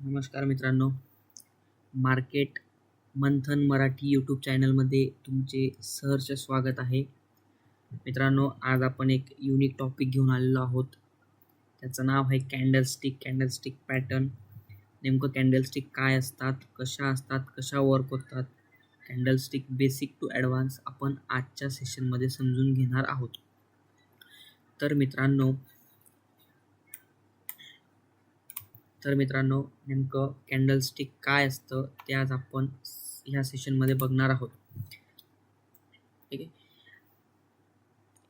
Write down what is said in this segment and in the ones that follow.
नमस्कार मित्रांनो, मार्केट मंथन मराठी यूट्यूब चॅनलमध्ये तुमचे सहर्ष स्वागत आहे. मित्रांनो, आज आपण एक युनिक टॉपिक घेऊन आलेलो आहोत. त्याचं नाव आहे कॅन्डलस्टिक पॅटर्न. नेमकं कॅन्डलस्टिक काय असतात, कशा असतात, कशा वर्क होतात, कॅन्डलस्टिक बेसिक टू ॲडव्हान्स आपण आजच्या सेशनमध्ये समजून घेणार आहोत. तर मित्रांनो नेमकं कॅन्डलस्टिक काय असतं ते आज आपण ह्या सेशनमध्ये बघणार आहोत. ठीक आहे.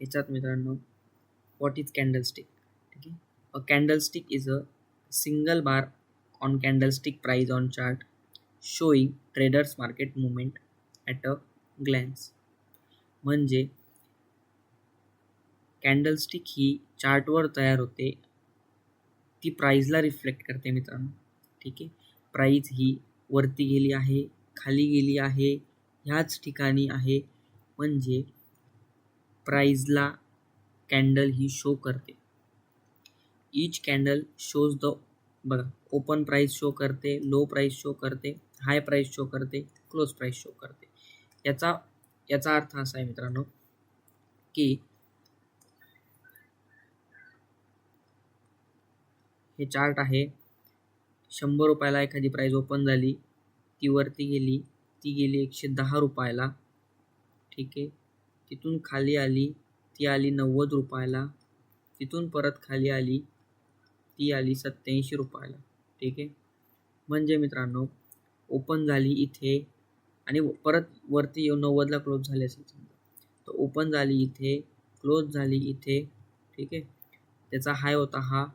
याच्यात मित्रांनो, व्हॉट इज कॅन्डलस्टिक? ठीक आहे. A candlestick is a single bar on candlestick price on chart showing traders market movement at a glance. म्हणजे कॅन्डलस्टिक ही चार्टवर तयार होते, ती प्राईजला रिफ्लेक्ट करते मित्रांनो. ठीक आहे. प्राईज ही वरती गेली आहे, खाली गेली आहे, ह्याच ठिकाणी आहे, म्हणजे प्राईजला कॅन्डल ही शो करते. ईच कॅन्डल शोज द बघा, ओपन प्राईस शो करते, लो प्राईस शो करते, हाय प्राईस शो करते, क्लोज प्राईस शो करते. याचा अर्थ असा आहे मित्रांनो की हे चार्ट आहे. 100 रुपयाला एखादी प्राईस ओपन झाली, ती वरती गेली, ती गेली 110 रुपयाला. ठीक आहे. तिथून खाली आली, ती आली 90 रुपयाला. तिथून परत खाली आली, ती आली 87 रुपयाला. ठीक आहे. म्हणजे मित्रांनो, ओपन झाली इथे आणि परत वरती येऊन 90ला क्लोज झाली असेल समजा, तर ओपन झाली इथे, क्लोज झाली इथे. ठीक आहे. त्याचा हाय होता हा,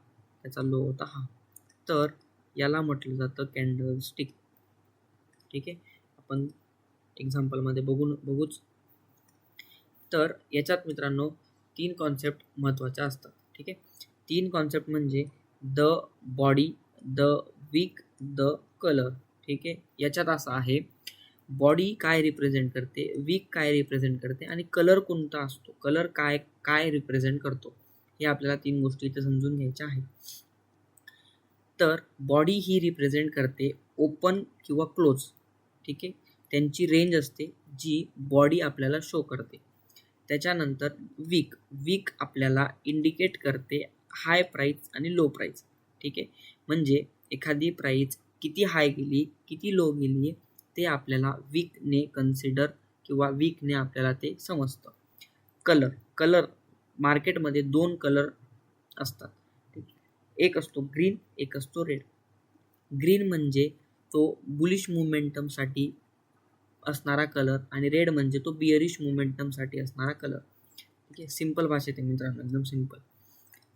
त्याचा लो होता हा. तर याला म्हटलं जातं कॅन्डलस्टिक. ठीक आहे. आपण एक्झाम्पलमध्ये बघूच. तर याच्यात मित्रांनो 3 कॉन्सेप्ट महत्त्वाच्या असतात. ठीक आहे. 3 कॉन्सेप्ट म्हणजे the body, the wick, the colour. ठीक आहे. याच्यात असं आहे, बॉडी काय रिप्रेझेंट करते, विक काय रिप्रेझेंट करते आणि कलर कोणता असतो, कलर काय रिप्रेझेंट करतो, हे आपल्याला 3 गोष्टी इथे समजून घ्यायच्या आहेत. तर बॉडी ही रिप्रेझेंट करते ओपन किंवा क्लोज. ठीक आहे. त्यांची रेंज असते जी बॉडी आपल्याला शो करते. त्याच्यानंतर विक आपल्याला इंडिकेट करते हाय प्राईस आणि लो प्राईस. ठीक आहे. म्हणजे एखादी प्राईस किती हाय गेली, किती लो गेली, ते आपल्याला विकने कन्सिडर किंवा विकने आपल्याला ते समजतं. कलर मार्केटमध्ये 2 कलर असतात. एक असतो ग्रीन, एक असतो रेड. ग्रीन म्हणजे तो बुलिश मोमेंटमसाठी असणारा कलर आणि रेड म्हणजे तो बिअरिश मोमेंटमसाठी असणारा कलर. ठीक आहे. सिंपल भाषेत आहे मित्रांनो, एकदम सिंपल.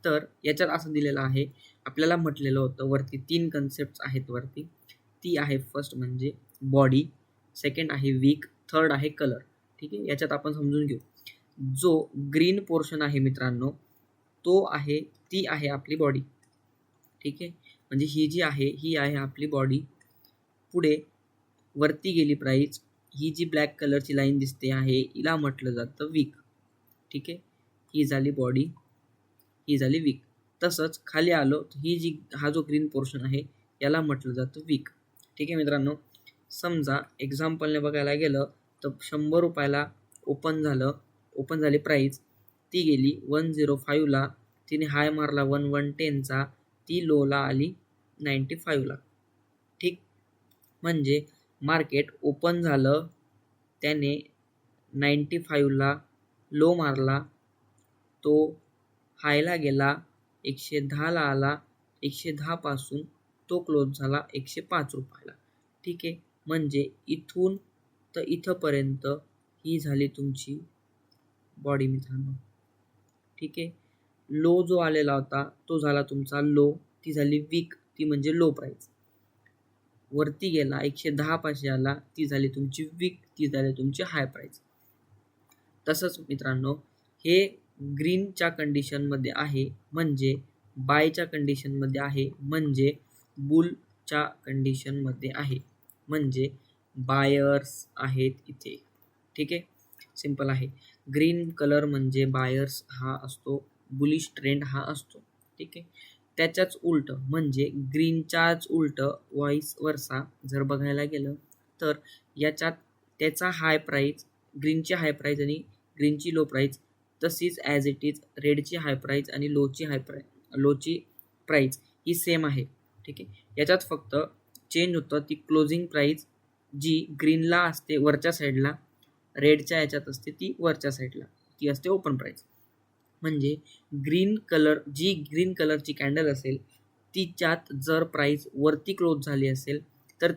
तर याच्यात असं दिलेलं आहे, आपल्याला म्हटलेलं होतं वरती 3 कन्सेप्ट आहेत वरती. ती आहे फर्स्ट म्हणजे बॉडी, सेकंड आहे विक, थर्ड आहे कलर. ठीक आहे. याच्यात आपण समजून घेऊ. जो ग्रीन पोर्शन आहे मित्रांनो, ती आहे आपली बॉडी. ठीक आहे. म्हणजे ही जी आहे, ही आहे आपली बॉडी. पुढे वरती गेली प्राईस, ही जी ब्लॅक कलरची लाईन दिसते आहे, हिला म्हटलं जातं विक. ठीक आहे. ही झाली बॉडी, ही झाली विक. तसंच खाली आलो, हा जो ग्रीन पोर्शन आहे, याला म्हटलं जातं विक. ठीक आहे मित्रांनो. समजा एक्झाम्पलने बघायला गेलं तर 100 रुपयाला ओपन झाली प्राईस, ती गेली 105ला, तिने हाय मारला 1110चा, ती लोला आली 95ला. ठीक. म्हणजे मार्केट ओपन झालं, त्याने 95ला लो मारला, तो हायला गेला, 110ला आला, 110 पासून तो क्लोज झाला 105 रुपयाला. ठीक आहे. म्हणजे इथून तर इथंपर्यंत ही झाली तुमची बॉडी मित्रांनो. ठीक आहे. लो जो आलेला होता तो झाला तुमचा लो, ती झाली विक, ती म्हणजे लो प्राईस. वरती गेला 110 पाशी आला, ती झाली तुमची विक, ती झाली तुमची हाय प्राईस. तसंच मित्रांनो, हे ग्रीनच्या कंडिशनमध्ये आहे म्हणजे बायच्या कंडिशनमध्ये आहे, म्हणजे बुलच्या कंडिशनमध्ये आहे, म्हणजे बायर्स आहेत इथे. ठीक आहे. सिंपल आहे. ग्रीन कलर म्हणजे बायर्स हा असतो, बुलिश ट्रेंड हा असतो. ठीक आहे. त्याच्याच उलट म्हणजे ग्रीनच्याच उलट व्हाईस वर्सा जर बघायला गेलं तर याच्यात त्याचा हाय प्राईज, ग्रीनची हाय प्राईज आणि ग्रीनची लो प्राईज तशीच ॲज इट इज रेडची हाय प्राईज आणि लोची प्राईज ही सेम आहे. ठीक आहे. याच्यात फक्त चेंज होतं ती क्लोजिंग प्राईज जी ग्रीनला असते वरच्या साईडला, रेडच्या याच्यात असते ती वरच्या साईडला, ती असते ओपन प्राईज. म्हणजे ग्रीन कलरची कॅन्डल असेल तिच्यात जर प्राईस वरती क्लोज झाली असेल तर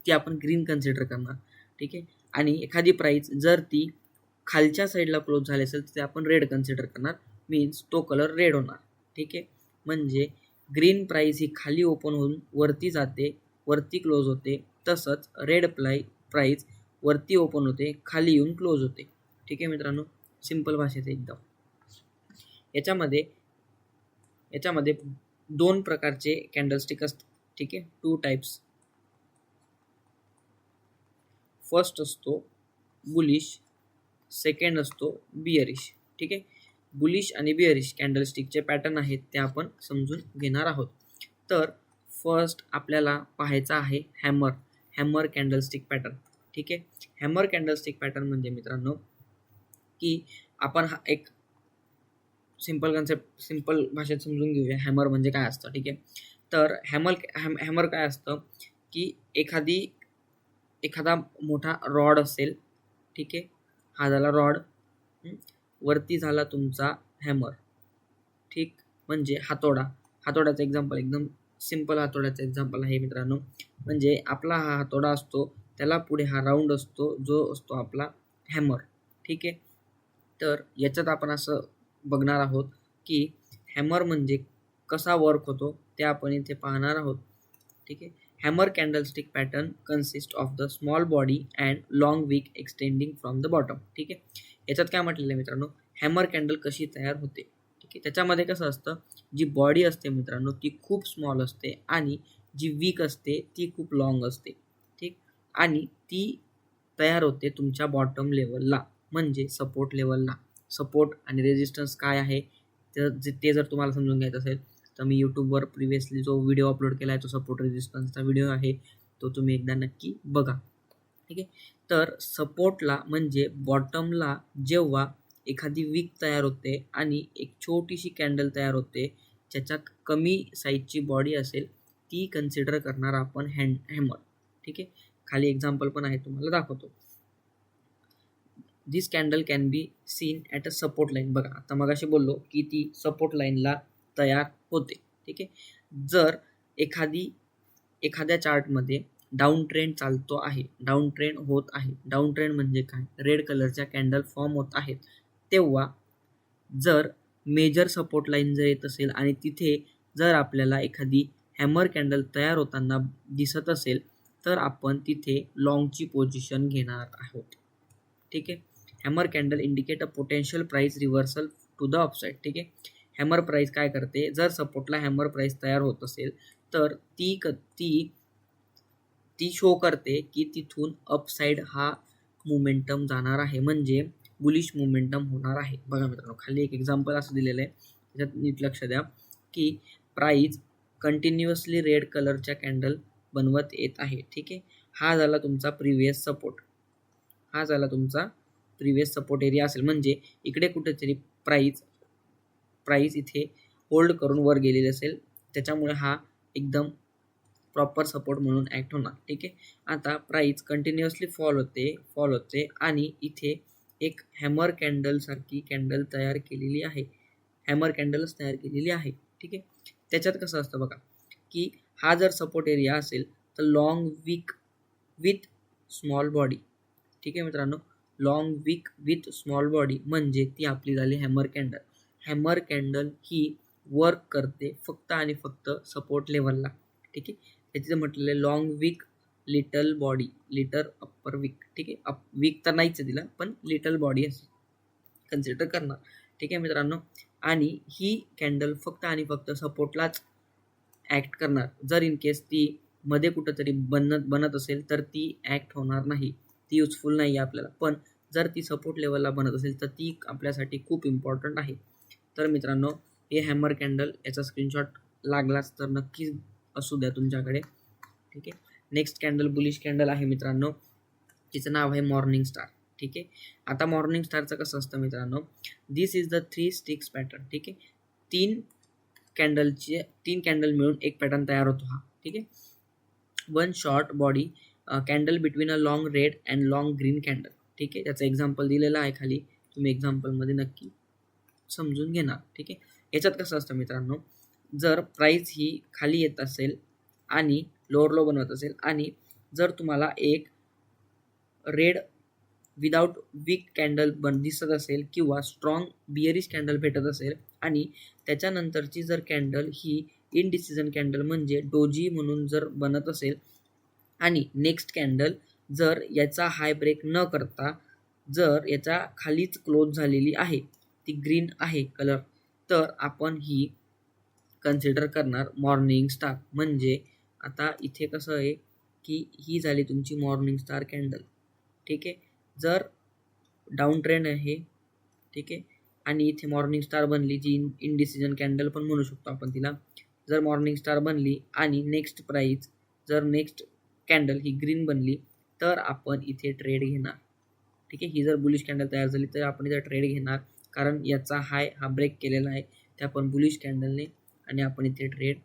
ती आपण ग्रीन कन्सिडर करणार. ठीक आहे. आणि एखादी प्राईस जर ती खालच्या साईडला क्लोज झाली असेल तर ते आपण रेड कन्सिडर करणार, मीन्स तो कलर रेड होणार. ठीक आहे. म्हणजे ग्रीन प्राईस ही खाली ओपन होऊन वरती जाते, वरती क्लोज होते, तसंच रेड प्राईस वरती ओपन होते, खाली येऊन क्लोज होते. ठीक आहे मित्रांनो, सिंपल भाषेत एकदम. याच्यामध्ये 2 प्रकारचे कॅन्डलस्टिक असतात. ठीक आहे, 2 टाइप्स. फर्स्ट असतो बुलिश, सेकंड असतो बिअरिश. ठीक आहे. बुलिश आणि बिअरिश कॅन्डलस्टिकचे पॅटर्न आहेत ते आपण समजून घेणार आहोत. तर फर्स्ट आपल्याला पाहायचा आहे हॅमर कॅन्डलस्टिक पॅटर्न. ठीक आहे. हॅमर कॅन्डलस्टिक पॅटर्न म्हणजे मित्रांनो की आपण हा एक सिंपल भाषेत समजून घेऊया हॅमर म्हणजे काय असतं. ठीक आहे. तर हॅमर काय असतं की एखादा मोठा रॉड असेल. ठीक आहे. हा झाला रॉड, वरती झाला तुमचा हॅमर. ठीक, म्हणजे हातोड्याचं एक्झाम्पल एकदम सिंपल हातोड्याचं एक्झाम्पल आहे मित्रांनो. म्हणजे आपला हा हातोडा असतो, त्याला पुढे हा राऊंड असतो जो असतो आपला हॅमर. ठीक आहे. तर याच्यात आपण असं बघणार आहोत की हॅमर म्हणजे कसा वर्क होतो ते आपण इथे पाहणार आहोत. ठीक आहे. Hammer candlestick pattern consist of the small body and long wick extending from the bottom. ठीक आहे. याच्यात काय म्हटलेलं आहे मित्रांनो, हॅमर कॅन्डल कशी तयार होते. ठीक आहे. त्याच्यामध्ये कसं असतं, जी बॉडी असते मित्रांनो ती खूप स्मॉल असते आणि जी वीक असते ती खूप लॉंग असते. ठीक, आणि ती तयार होते तुमच्या बॉटम लेवलला म्हणजे सपोर्ट लेवलला. सपोर्ट आणि रेजिस्टन्स काय आहे ते जर तुम्हाला समजून घ्यायचं असेल तर मी यूट्यूबवर प्रिव्हियसली जो व्हिडिओ अपलोड केला आहे तो सपोर्ट रेजिस्टन्सचा व्हिडिओ आहे, तो तुम्ही एकदा नक्की बघा. ठीक आहे. तर सपोर्टला म्हणजे बॉटमला जेव्हा एखादी विक तयार होते आणि एक छोटीशी कॅन्डल तयार होते ज्याच्यात कमी साईजची बॉडी असेल ती कन्सिडर करणार आपण हॅमर. ठीक आहे. खाली एक्झाम्पल पण आहे, तुम्हाला दाखवतो. This candle can be seen at a support line. बघा, आता मगाशी बोललो की ती सपोर्ट लाईनला तयार होते. ठीक आहे. जर एखाद्या चार्टमध्ये डाऊन ट्रेंड चालतो आहे, डाऊन ट्रेंड होत आहे, डाऊन ट्रेंड म्हणजे काय, रेड कलरच्या कॅन्डल फॉर्म होत आहेत, तेव्हा जर मेजर सपोर्ट लाईन जर येत असेल आणि तिथे जर आपल्याला एखादी हॅमर कॅन्डल तयार होताना दिसत असेल तर आपण तिथे लॉंगची पोझिशन घेणार आहोत. ठीक आहे. Hammer candle indicate a potential price reversal to the upside. ठीक आहे. हॅमर प्राइस काय करते, जर सपोर्टला हॅमर प्राइस तयार होत असेल तर ती शो करते की तिथून अपसाईड हा मोमेंटम जाणार आहे, म्हणजे बुलिश मोमेंटम होणार आहे. बघा मित्रांनो, खाली एक एक्झाम्पल असं दिलेलं आहे, त्याच्यात नीट लक्ष द्या की प्राइस कंटिन्युअसली रेड कलरच्या कॅन्डल बनवत येत आहे. ठीक आहे. हा झाला तुमचा प्रिव्हियस सपोर्ट एरिया असेल, म्हणजे इकडे कुठेतरी प्राइस इथे होल्ड करून वर गेलेली असेल, त्याच्यामुळे हा एकदम प्रॉपर सपोर्ट म्हणून ॲक्ट होणार. ठीक आहे. आता प्राइस कंटिन्युअसली फॉल होते आणि इथे एक हॅमर कॅन्डल सारखी कॅन्डल तयार केलेली आहे, हॅमर कॅन्डलच तयार केलेली आहे. ठीक आहे. त्याच्यात कसं असतं बघा की हा जर सपोर्ट एरिया असेल तर long wick with small body. ठीक आहे मित्रांनो, long wick with small body म्हणजे ती आपली झाली हॅमर कॅन्डल. हॅमर कॅन्डल ही वर्क करते फक्त आणि फक्त सपोर्ट लेवलला. ठीक आहे. त्याचं म्हटलेलं लॉंग विक लिटल बॉडी, लिटर अप्पर विक. ठीक आहे. विक तर नाहीच आहे तिला, पण लिटल बॉडी असे कन्सिडर करणार. ठीक आहे मित्रांनो, आणि ही कॅन्डल फक्त आणि फक्त सपोर्टलाच ॲक्ट करणार. जर इन केस ती मध्ये कुठंतरी बनत असेल तर ती ॲक्ट होणार नाही, ती युजफुल नाही आहे आपल्याला. पण जर ती सपोर्ट लेवलला बनत असेल तर ती आपल्यासाठी खूप इम्पॉर्टंट आहे. तर मित्रांनो, हे हॅमर कॅन्डल, याचा स्क्रीनशॉट लागलाच तर नक्की असू द्या तुमच्याकडे. ठीक आहे. नेक्स्ट कॅन्डल बुलिश कॅन्डल आहे मित्रांनो, तिचं नाव आहे मॉर्निंग स्टार. ठीक आहे. आता मॉर्निंग स्टारचं कसं असतं मित्रांनो, दिस इज द 3 स्टिक्स पॅटर्न. ठीक आहे. 3 कॅन्डल मिळून एक पॅटर्न तयार होतो हा. ठीक आहे. 1 short body candle between a long red and long green candle. ठीक आहे. त्याचं एक्झाम्पल दिलेलं आहे खाली, तुम्ही एक्झाम्पलमध्ये नक्की समजून घेणार. ठीक आहे. याच्यात कसं असतं मित्रांनो, जर प्राइस ही खाली येत असेल आणि लोअर लो बनवत असेल आणि जर तुम्हाला एक रेड विदाउट विक कॅन्डल दिसत असेल किंवा स्ट्रॉंग बियरिश कॅन्डल भेटत असेल आणि त्याच्यानंतरची जर कॅन्डल ही इनडिसिजन कॅन्डल म्हणजे डोजी म्हणून जर बनत असेल आणि नेक्स्ट कॅन्डल जर याचा हाय ब्रेक न करता जर याच्या खालीच क्लोज झालेली आहे, ती ग्रीन आहे कलर, तर आपण ही कन्सिडर करणार मॉर्निंग स्टार. म्हणजे आता इथे कसं आहे की ही झाली तुमची मॉर्निंग स्टार कॅन्डल. ठीक आहे. जर डाऊन ट्रेंड आहे, ठीक आहे, आणि इथे मॉर्निंग स्टार बनली, जी इनडिसिजन कॅन्डल पण म्हणू शकतो आपण तिला. जर मॉर्निंग स्टार बनली आणि नेक्स्ट प्राइस जर नेक्स्ट कॅन्डल ही ग्रीन बनली तर आपण इथे ट्रेड घेणार. ठीक आहे. ही जर बुलिश कॅन्डल तयार झाली तर आपण इथे ट्रेड घेणार, कारण याचा हाय हा ब्रेक केलेला आहे त्या पण बुलिश कॅन्डलने, आणि आपण इथे ट्रेड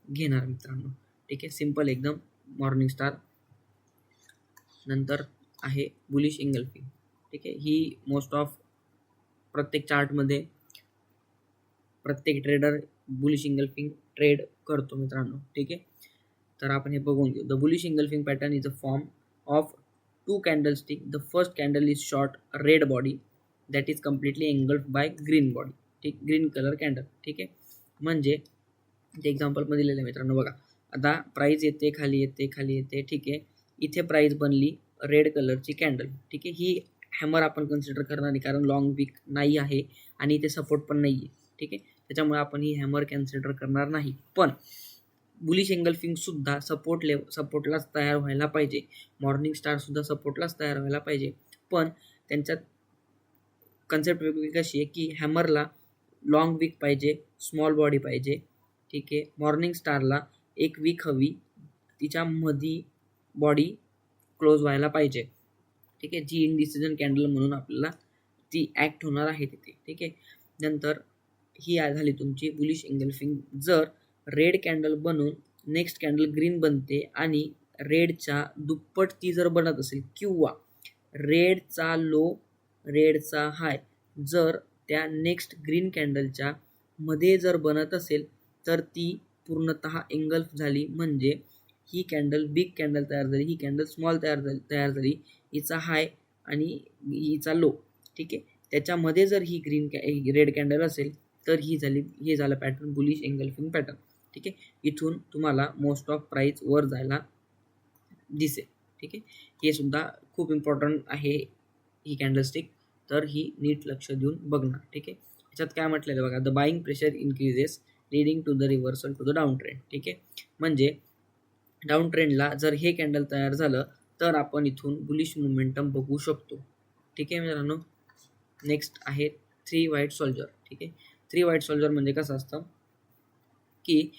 घेणार मित्रांनो. ठीक आहे. सिम्पल एकदम मॉर्निंग स्टार. नंतर आहे बुलिश इंगल्फिंग. ठीक आहे. ही मोस्ट ऑफ प्रत्येक चार्टमध्ये प्रत्येक ट्रेडर बुलिश इंगल्फिंग ट्रेड करतो मित्रांनो. ठीक आहे. तर आपण हे बघून घेऊ. The bullish engulfing pattern is a form of 2 candlestick. The first candle is short red body that is completely engulfed by green body. ठीक, ग्रीन कलर कॅन्डल. ठीक आहे. म्हणजे ते एक्झाम्पलमध्ये दिलेलं आहे मित्रांनो. बघा आता प्राइस येते खाली येते खाली येते. ठीक आहे. इथे प्राइस बनली रेड कलरची कॅन्डल. ठीक आहे. ही हॅमर आपण कन्सिडर करणार नाही, कारण लॉंग वीक नाही आहे आणि इथे सपोर्ट पण नाही आहे. ठीक आहे. त्याच्यामुळे आपण ही हॅमर कन्सिडर करणार नाही. पण बुलिश एंगल्फिंग सुद्धा सपोर्टलाच तयार व्हायला पाहिजे. मॉर्निंग स्टार सुद्धा सपोर्टलाच तयार व्हायला पाहिजे. पण त्यांच्यात कन्सेप्ट वेगवेगळी कशी आहे की हॅमरला लॉंग वीक पाहिजे, स्मॉल बॉडी पाहिजे. ठीक आहे. मॉर्निंग स्टारला एक वीक हवी, तिच्या मध्ये बॉडी क्लोज व्हायला पाहिजे. ठीक आहे. जी इनडिसिजन कॅन्डल म्हणून आपल्याला ती ॲक्ट होणार आहे तिथे. ठीक आहे. नंतर ही झाली तुमची बुलिश एंगल्फिंग. जर रेड कॅन्डल बनून नेक्स्ट कॅन्डल ग्रीन बनते आणि रेडच्या दुप्पट ती जर बनत असेल किंवा रेडचा लो रेडचा हाय जर त्या नेक्स्ट ग्रीन कॅन्डलच्या मध्ये जर बनत असेल तर ती पूर्णतः एंगल्फ झाली. म्हणजे ही कॅन्डल बिग कॅन्डल तयार झाली, ही कॅन्डल स्मॉल तयार झाली, हिचा हाय आणि हिचा लो. ठीक आहे. त्याच्यामध्ये जर ही रेड कॅन्डल असेल तर हे झालं पॅटर्न बुलिश एंगल्फिंग पॅटर्न. ठीक आहे. इथून तुम्हाला मोस्ट ऑफ प्राइस वर जायला दिसेल. ठीक आहे. हे सुद्धा खूप इम्पॉर्टंट आहे ही कॅन्डलस्टिक, तर ही नीट लक्ष देऊन बघणार. ठीक आहे. याच्यात काय म्हटलेलं बघा, the buying pressure increases leading to the reversal to the down trend. ठीक आहे. म्हणजे डाऊन ट्रेंडला जर हे कॅन्डल तयार झालं तर आपण इथून बुलिश मोमेंटम बघू शकतो. ठीक आहे मित्रांनो. नेक्स्ट आहे 3 व्हाईट सोल्जर. ठीक आहे. 3 व्हाईट सोल्जर म्हणजे कसं असतं की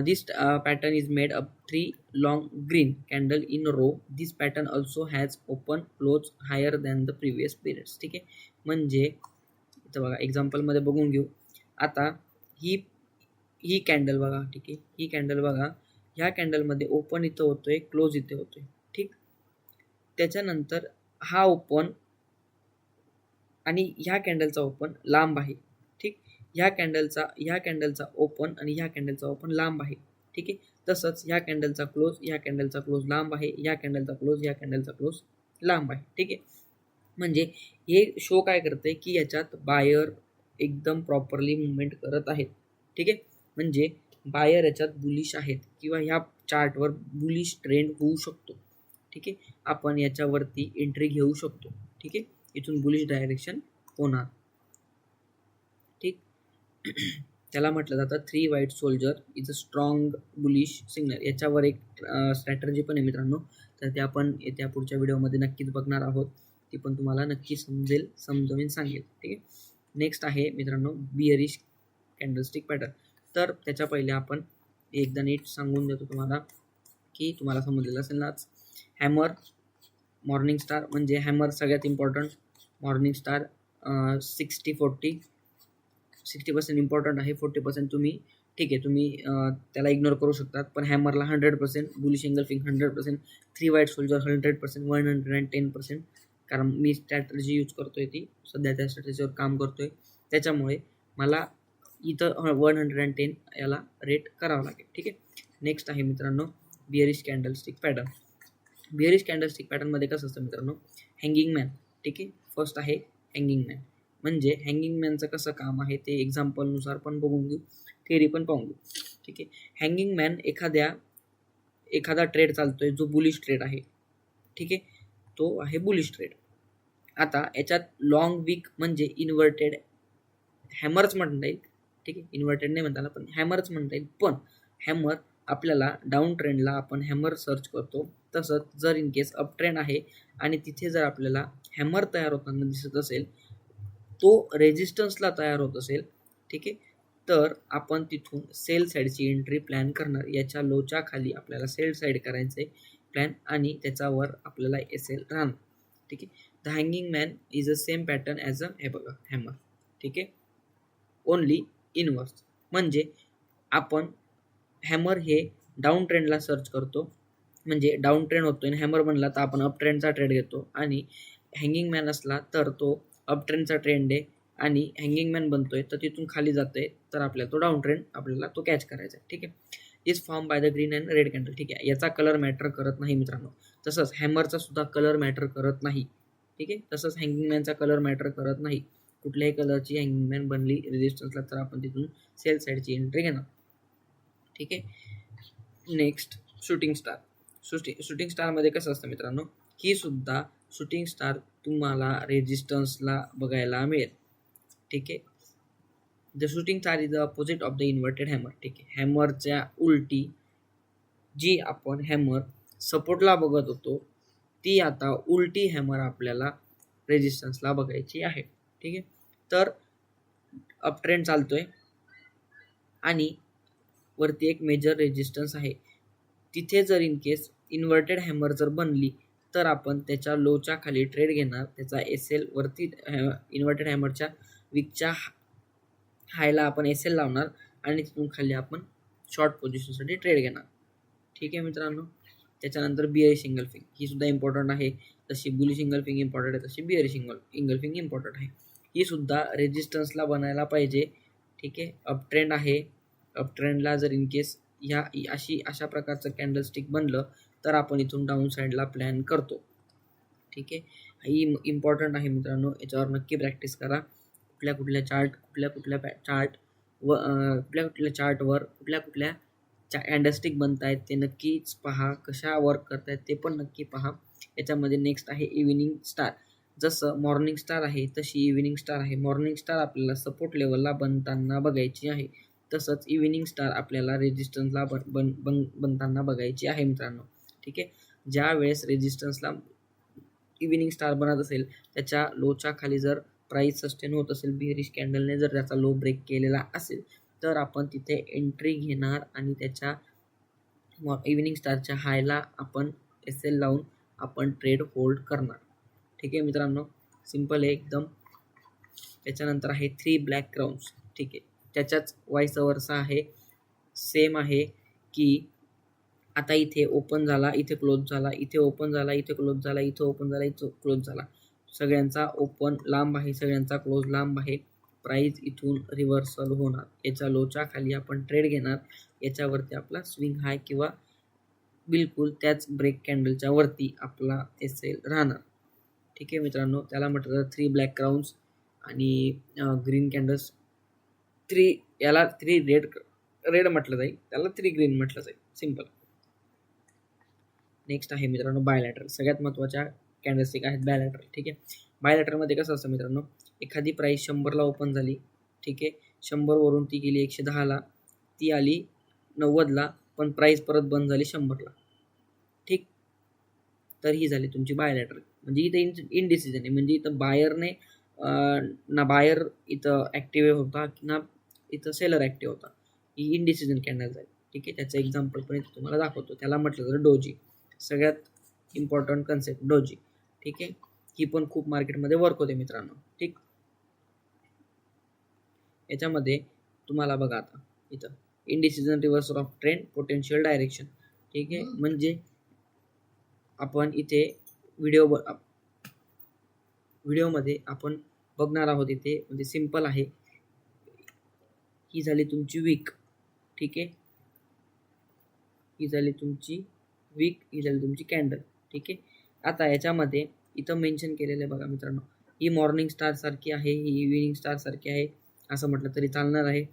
this pattern is made up 3 long green candle in a row. This pattern also has open close higher than the previous periods. ठीक आहे. म्हणजे इथं बघा एक्झाम्पलमध्ये बघून घेऊ. आता ही कॅन्डल बघा. ठीक आहे. ही कॅन्डल बघा, ह्या कॅन्डलमध्ये ओपन इथं होतोय, क्लोज इथे होतोय. ठीक. त्याच्यानंतर हा ओपन आणि ह्या कॅन्डलचा ओपन लांब आहे. ठीक. ह्या कॅन्डलचा ओपन आणि ह्या कॅन्डलचा ओपन लांब आहे. ठीक आहे. तसंच ह्या कॅन्डलचा क्लोज लांब आहे, ह्या कॅन्डलचा क्लोज लांब आहे. ठीक आहे. म्हणजे हे शो काय करते की याच्यात बायर एकदम प्रॉपरली मुवमेंट करत आहेत. ठीक आहे. म्हणजे बायर याच्यात बुलिश आहेत किंवा ह्या चार्टवर बुलिश ट्रेंड होऊ शकतो. ठीक आहे. आपण याच्यावरती एंट्री घेऊ शकतो. ठीक आहे. इथून बुलिश डायरेक्शन होणार. ठीक. त्याला म्हटलं जातं 3 white soldier is a strong bullish signal. याच्यावर एक स्ट्रॅटर्जी पण आहे मित्रांनो, तर ते आपण येत्या पुढच्या व्हिडिओमध्ये नक्कीच बघणार आहोत. ती पण तुम्हाला नक्की समजून सांगेल. ठीक आहे. नेक्स्ट आहे मित्रांनो बियरिश कॅन्डलस्टिक पॅटर्न. तर त्याच्या पहिले आपण एकदा नीट सांगून देतो तुम्हाला की तुम्हाला समजलेलं असेल नाच. हॅमर, मॉर्निंग स्टार, म्हणजे हॅमर सगळ्यात इम्पॉर्टंट. मॉर्निंग स्टार 60% इम्पॉर्टंट आहे, 40% तुम्ही ठीक आहे तुम्ही त्याला इग्नोर करू शकतात. पण हॅमरला 100%, बुलिश एंगल्फिंग 100%, 3 व्हाईट सोल्जर 100%, 110%. कारण मी स्ट्रॅटर्जी यूज करतोय, ती सध्या त्या स्ट्रॅटर्जीवर काम करतोय, त्याच्यामुळे मला इथं 110 याला रेट करावं लागेल. ठीक आहे. नेक्स्ट आहे मित्रांनो bearish candlestick pattern. Bearish candlestick पॅटर्नमध्ये कसं असतं मित्रांनो, हँगिंग मॅन. ठीक आहे. फर्स्ट आहे हँगिंग मॅन. म्हणजे हँगिंग मॅनचं कसं काम आहे ते एक्झाम्पलनुसार पण बघून घेऊ, थेरी पण पाहून घेऊ. ठीक आहे. हँगिंग मॅन एखादा ट्रेड चालतोय जो बुलिश ट्रेड आहे. ठीक आहे. तो आहे बुलिश ट्रेड. आता याच्यात लॉंग वीक म्हणजे इन्व्हर्टेड हॅमरच म्हणता येईल. ठीक आहे. इन्व्हर्टेड नाही म्हणताना पण हॅमरच म्हणता येईल. पण हॅमर आपल्याला डाऊन ट्रेंडला आपण हॅमर सर्च करतो. तसंच जर इन केस अप ट्रेंड आहे आणि तिथे जर आपल्याला हॅमर तयार होताना दिसत असेल, तो रेजिस्टन्सला तयार होत असेल, ठीक आहे, तर आपण तिथून सेल साईडची एंट्री प्लॅन करणार. याच्या लोच्या खाली आपल्याला सेल साईड करायचे प्लॅन आणि त्याच्यावर आपल्याला एल राहणार. ठीक आहे. The hanging man is a same pattern as हे बघा हॅमर. ठीक आहे. Only inverse. म्हणजे आपण हॅमर हे डाऊन ट्रेंडला सर्च करतो, म्हणजे डाऊन ट्रेंड होतोय आणि हॅमर बनला तर आपण अप ट्रेंडचा ट्रेड घेतो, आणि हँगिंग मॅन असला तर तो अप ट्रेंडचा ट्रेंड आहे आणि हँगिंग मॅन बनतोय तर तिथून खाली जातोय तर आपल्याला तो डाऊन ट्रेंड आपल्याला तो कॅच करायचा आहे. ठीक आहे. Is form by the green and red candle. ठीक आहे. याचा कलर मॅटर करत नाही मित्रांनो. तसंच हॅमरचा सुद्धा कलर मॅटर करत नाही. ठीक आहे. तसंच हँगिंग मॅनचा कलर मॅटर करत नाही. कुठल्याही कलरची हँगिंग मॅन बनली रेजिस्टन्सला तर आपण तिथून सेल साईडची एंट्री घेणार. ठीक आहे. Next shooting star. शूटिंग स्टारमध्ये कसं असतं मित्रांनो, ही सुद्धा शूटिंग स्टार तुम्हाला रेजिस्टन्सला बघायला मिळेल. ठीक आहे. The shooting star is the opposite of the inverted hammer. ठीक आहे. हॅमरच्या उलटी जी आपण हॅमर सपोर्टला बघत होतो ती आता उलटी हॅमर आपल्याला रेजिस्टन्सला बघायची आहे. ठीक आहे. तर अप ट्रेंड चालतोय आणि वरती एक मेजर रेजिस्टन्स आहे. तिथे जर इन केस इन्व्हर्टेड हॅमर जर बनली तर आपण त्याच्या लोच्या खाली ट्रेड घेणार. त्याचा एल वरती इन्व्हर्टेड हॅमरच्या विकच्या हायला आपण एल लावणार आणि तिथून खाली आपण शॉर्ट पोझिशनसाठी ट्रेड घेणार. ठीक आहे मित्रांनो. त्याच्यानंतर बिअरिश इंगल्फिंग ही सुद्धा इम्पॉर्टंट आहे. जशी बुलिश इंगल्फिंग इम्पॉर्टंट आहे तशी बिअरिश इंगल्फिंग इम्पॉर्टंट आहे. ही सुद्धा रेजिस्टन्सला बनायला पाहिजे. ठीक आहे. अप ट्रेंड आहे. अप ट्रेंडला जर इन केस अशा प्रकारचं कॅन्डलस्टिक बनलं तर आपण इथून डाऊन साईडला प्लॅन करतो. ठीक आहे. ही इम्पॉर्टंट आहे मित्रांनो. याच्यावर नक्की प्रॅक्टिस करा. कुठल्या चार्टवर कुठल्या कॅन्डलस्टिक बनत आहेत ते नक्कीच पहा. कशा वर्क करत आहेत ते पण नक्की पहा. याच्यामध्ये नेक्स्ट आहे इव्हिनिंग स्टार. जसं मॉर्निंग स्टार आहे तशी इव्हिनिंग स्टार आहे. मॉर्निंग स्टार आपल्याला सपोर्ट लेवलला बनताना बघायची आहे. तसंच इव्हिनिंग स्टार आपल्याला रेजिस्टन्सला बनताना बघायची आहे मित्रांनो. ठीक आहे. ज्या वेळेस रेजिस्टन्सला इव्हिनिंग स्टार बनत असेल त्याच्या लोच्या खाली जर प्राइस सस्टेन होत असेल, बिअरिश कॅन्डलने जर त्याचा लो ब्रेक केलेला असेल तर आपण तिथे एंट्री घेणार आणि त्याच्या इव्हिनिंग स्टारच्या हायला आपण एल लावून आपण ट्रेड होल्ड करणार. ठीक आहे मित्रांनो. सिम्पल आहे एकदम. त्याच्यानंतर आहे 3 ब्लॅक क्राउन्स. ठीक आहे. त्याच्याच वाईस वर्सा आहे. सेम आहे की आता इथे ओपन झाला, इथे क्लोज झाला, इथे ओपन झाला, इथे क्लोज झाला, इथे ओपन झाला, इथे क्लोज झाला. सगळ्यांचा ओपन लांब आहे, सगळ्यांचा क्लोज लांब आहे. प्राइस इथून रिव्हर्सल होणार. याच्या लोच्या खाली आपण ट्रेड घेणार. याच्यावरती आपला स्विंग हाय किंवा बिलकुल त्याच ब्रेक कॅन्डलच्या वरती आपला एल राहणार. ठीक आहे मित्रांनो. त्याला म्हटलं 3 ब्लॅक क्राउन्स आणि ग्रीन कॅन्डल्स. 3 रेड म्हटलं जाईल, त्याला 3 ग्रीन म्हटलं जाईल. सिम्पल. नेक्स्ट आहे मित्रांनो बायलॅटरल. सगळ्यात महत्त्वाच्या कॅन्डलस्टिक आहेत बायलॅटरल. ठीक आहे. बायलॅटरलमध्ये कसं असतं मित्रांनो, एखादी प्राइस 100ला ओपन झाली. ठीक आहे. 100वरून ती गेली 110ला, ती आली 90ला, पण प्राइस परत बंद झाली 100ला. ठीक. तर ही झाली तुमची बायलॅटरल. म्हणजे इथं इनडिसिजन आहे. म्हणजे इथं बायरने ना बायर इथं ॲक्टिव्ह होता ना इथं सेलर ॲक्टिव्ह होता. ही इंडिसिजन कॅन्डल आहे. ठीक आहे, त्याचं एक्झाम्पल पण इथं तुम्हाला दाखवतो. त्याला म्हटलं तर डोजी, सगळ्यात इम्पॉर्टंट कन्सेप्ट डोजी. ठीक आहे, ही पण खूप मार्केटमध्ये वर्क होते मित्रांनो. ठीक, याच्यामध्ये तुम्हाला बघा आता इथं indecision reversal of trend potential direction. ठीक आहे, म्हणजे आपण इथे व्हिडिओमध्ये आपण बघणार आहोत. इथे म्हणजे सिंपल आहे. ही झाली तुमची वीक. ठीक आहे, ही झाली तुमची वीक, ही झाली तुमची कॅन्डल. ठीक आहे, आता याच्यामध्ये इथं मेन्शन केलेलं आहे बघा मित्रांनो, ही मॉर्निंग स्टार सारखी आहे, ही इव्हिनिंग स्टार सारखी आहे, असं म्हटलं तरी चालणार आहे.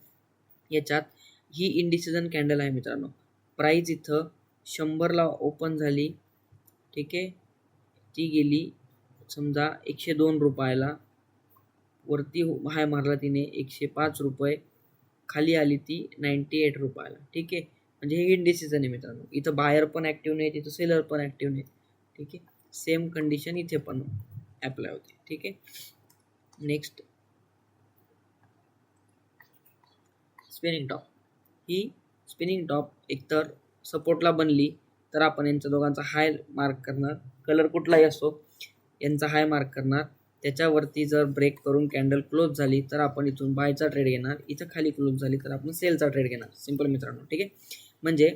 याच्यात ही इंडिसिजन कॅन्डल आहे मित्रांनो. प्राइस इथं 100ला ओपन झाली. ठीक आहे, ती गेली समजा 102 रुपयाला, वरती हाय मारला तिने 105 रुपये, खाली आली ती 98 रुपयाला. ठीक आहे, म्हणजे हे इंडिसिजन आहे मित्रांनो. इथं बायर पण ॲक्टिव्ह नाही, तिथं सेलर पण ॲक्टिव्ह नाही. ठीक आहे, सेम कंडिशन इथे पण अप्लाय होते. ठीक आहे, नेक्स्ट स्पिनिंग टॉप. ही स्पिनिंग टॉप एकतर सपोर्टला बनली तर आपण यांच्या दोघांचा हाय मार्क करणार, कलर कुठलाही असो यांचा हाय मार्क करणार. त्याच्यावरती जर ब्रेक करून कॅन्डल क्लोज झाली तर आपण इथून बायचा ट्रेड घेणार, इथं खाली क्लोज झाली तर आपण सेलचा ट्रेड घेणार. सिंपल मित्रांनो. ठीक आहे, म्हणजे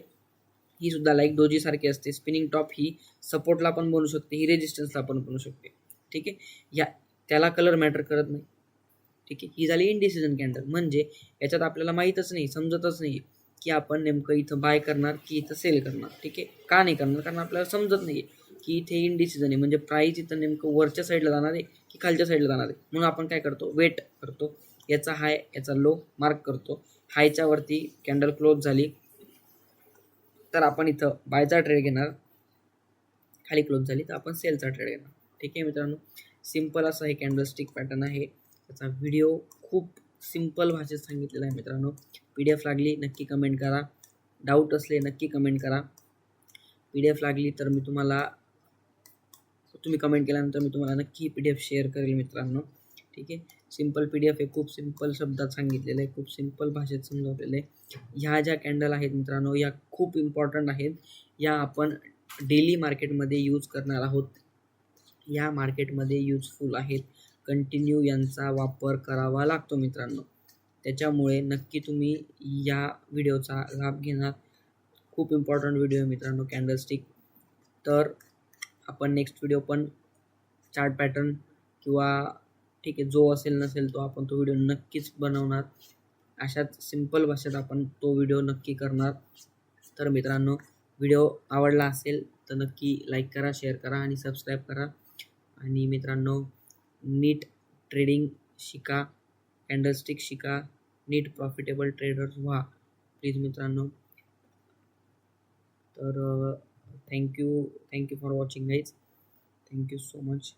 ही सुद्धा लाईक डोजी सारखी असते. स्पिनिंग टॉप ही सपोर्टला पण बनू शकते, ही रेजिस्टन्सला पण बनू शकते. ठीक आहे, या त्याला कलर मॅटर करत नाही. ठीक आहे, ही झाली इंडिसिजन कॅन्डल. म्हणजे याच्यात आपल्याला माहीतच नाही, समजतच नाही की आपण नेमकं इथं बाय करणार की इथं सेल करणार. ठीक आहे, का नाही करणार, कारण आपल्याला समजत नाही की इथे इंडिसिजन आहे, म्हणजे प्राइस इथं नेमकं वरच्या साईडला जाणार आहे की खालच्या साईडला जाणार आहे. म्हणून आपण काय करतो, वेट करतो, याचा हाय याचा लो मार्क करतो. हायच्या वरती कॅन्डल क्लोज झाली तर आपण इथं बायचा ट्रेड घेणार, खाली क्लोज झाली तर आपण सेलचा ट्रेड घेणार. ठीक आहे मित्रांनो, सिंपल असं हे कॅन्डलस्टिक पॅटर्न आहे. त्याचा व्हिडिओ खूप सिंपल भाषेत सांगितलेला आहे मित्रांनो. PDF लागली नक्की कमेंट करा, डाऊट असले नक्की कमेंट करा. PDF लागली तर मी तुम्हाला, तुम्ही कमेंट केल्यानंतर मी तुम्हाला नक्की PDF शेअर करेल मित्रांनो. ठीक आहे, सिंपल PDF आहे, खूप सिंपल शब्दात सांगितलेलं आहे, खूप सिंपल भाषेत समजावलेलं आहे. ह्या ज्या कॅन्डल आहेत मित्रांनो, या खूप इम्पॉर्टंट आहेत. या आपण डेली मार्केटमध्ये यूज करणार आहोत. या मार्केटमध्ये युजफुल आहेत. कंटिन्यू यांचा वापर करावा लागतो मित्रांनो. त्याच्यामुळे नक्की तुम्ही या व्हिडिओचा लाभ घेणार. खूप इम्पॉर्टंट व्हिडिओ आहे मित्रांनो कॅन्डलस्टिक. तर आपण नेक्स्ट व्हिडिओ पण चार्ट पॅटर्न किंवा ठीक आहे जो असेल नसेल तो आपण तो व्हिडिओ नक्कीच बनवणार. अशाच सिंपल भाषेत आपण तो व्हिडिओ नक्की करणार. तर मित्रांनो, व्हिडिओ आवडला असेल तर नक्की लाईक करा, शेअर करा आणि सबस्क्राईब करा. आणि मित्रांनो, नीट ट्रेडिंग शिका, कॅन्डलस्टिक शिका, नीट प्रॉफिटेबल ट्रेडर्स व्हा प्लीज मित्रांनो. तर thank you for watching guys. Thank you so much.